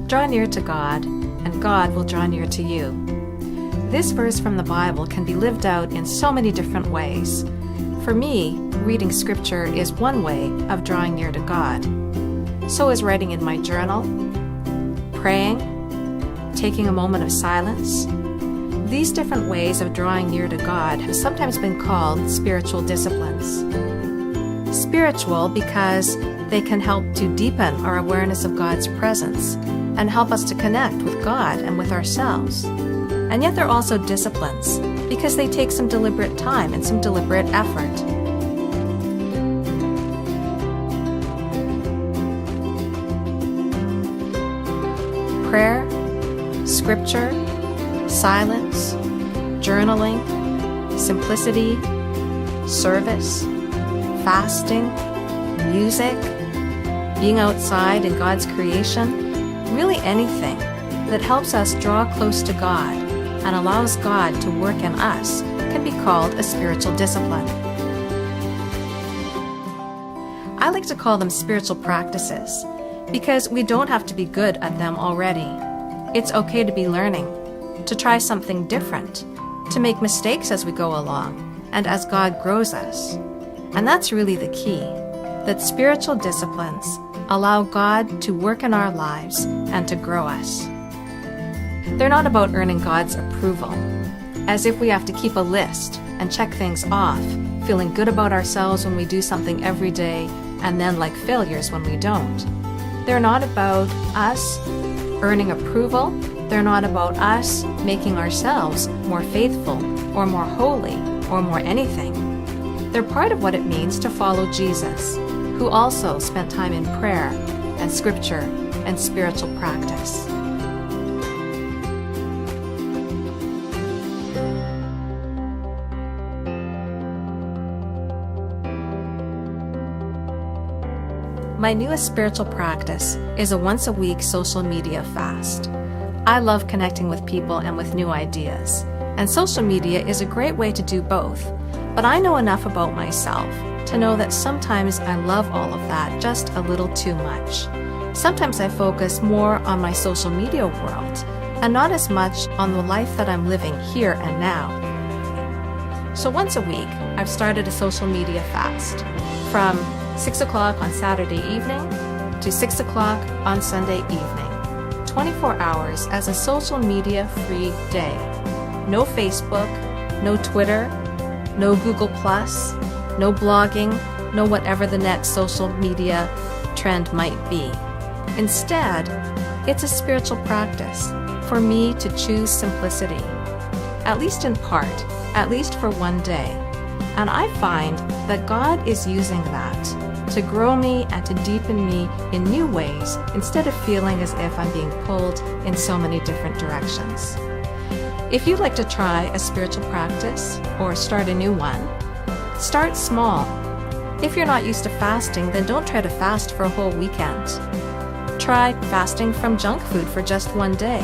Draw near to God, and God will draw near to you. This verse from the Bible can be lived out in so many different ways. For me, reading scripture is one way of drawing near to God. So is writing in my journal, praying, taking a moment of silence. These different ways of drawing near to God have sometimes been called spiritual disciplines. Spiritual because they can help to deepen our awareness of God's presence and help us to connect with God and with ourselves. And yet they're also disciplines because they take some deliberate time and some deliberate effort. Prayer, scripture, silence, journaling, simplicity, service, fasting, music, being outside in God's creation, really anything that helps us draw close to God and allows God to work in us can be called a spiritual discipline. I like to call them spiritual practices because we don't have to be good at them already. It's okay to be learning, to try something different, to make mistakes as we go along and as God grows us. And that's really the key, that spiritual disciplines allow God to work in our lives and to grow us. They're not about earning God's approval, as if we have to keep a list and check things off, feeling good about ourselves when we do something every day and then like failures when we don't. They're not about us earning approval. They're not about us making ourselves more faithful or more holy or more anything. They're part of what it means to follow Jesus, who also spent time in prayer and scripture and spiritual practice. My newest spiritual practice is a once-a-week social media fast. I love connecting with people and with new ideas, and social media is a great way to do both. But I know enough about myself to know that sometimes I love all of that just a little too much. Sometimes I focus more on my social media world and not as much on the life that I'm living here and now. So once a week, I've started a social media fast from 6 o'clock on Saturday evening to 6 o'clock on Sunday evening. 24 hours as a social media free day. No Facebook, no Twitter, no Google+, no blogging, no whatever the next social media trend might be. Instead, it's a spiritual practice for me to choose simplicity, at least in part, at least for one day. And I find that God is using that to grow me and to deepen me in new ways instead of feeling as if I'm being pulled in so many different directions. If you'd like to try a spiritual practice or start a new one, start small. If you're not used to fasting, then don't try to fast for a whole weekend. Try fasting from junk food for just one day,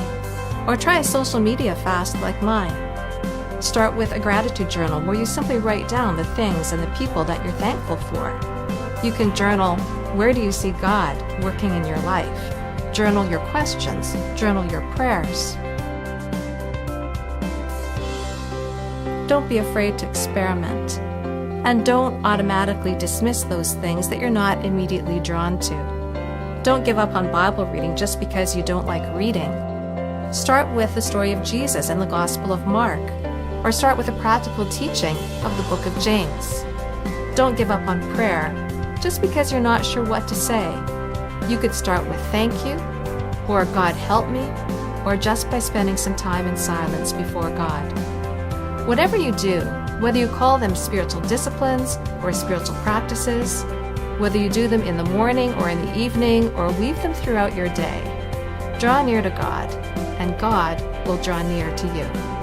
or try a social media fast like mine. Start with a gratitude journal where you simply write down the things and the people that you're thankful for. You can journal, where do you see God working in your life? Journal your questions, journal your prayers. Don't be afraid to experiment, and don't automatically dismiss those things that you're not immediately drawn to. Don't give up on Bible reading just because you don't like reading. Start with the story of Jesus in the Gospel of Mark, or start with a practical teaching of the book of James. Don't give up on prayer just because you're not sure what to say. You could start with thank you, or God help me, or just by spending some time in silence before God. Whatever you do, whether you call them spiritual disciplines or spiritual practices, whether you do them in the morning or in the evening or weave them throughout your day, draw near to God, and God will draw near to you.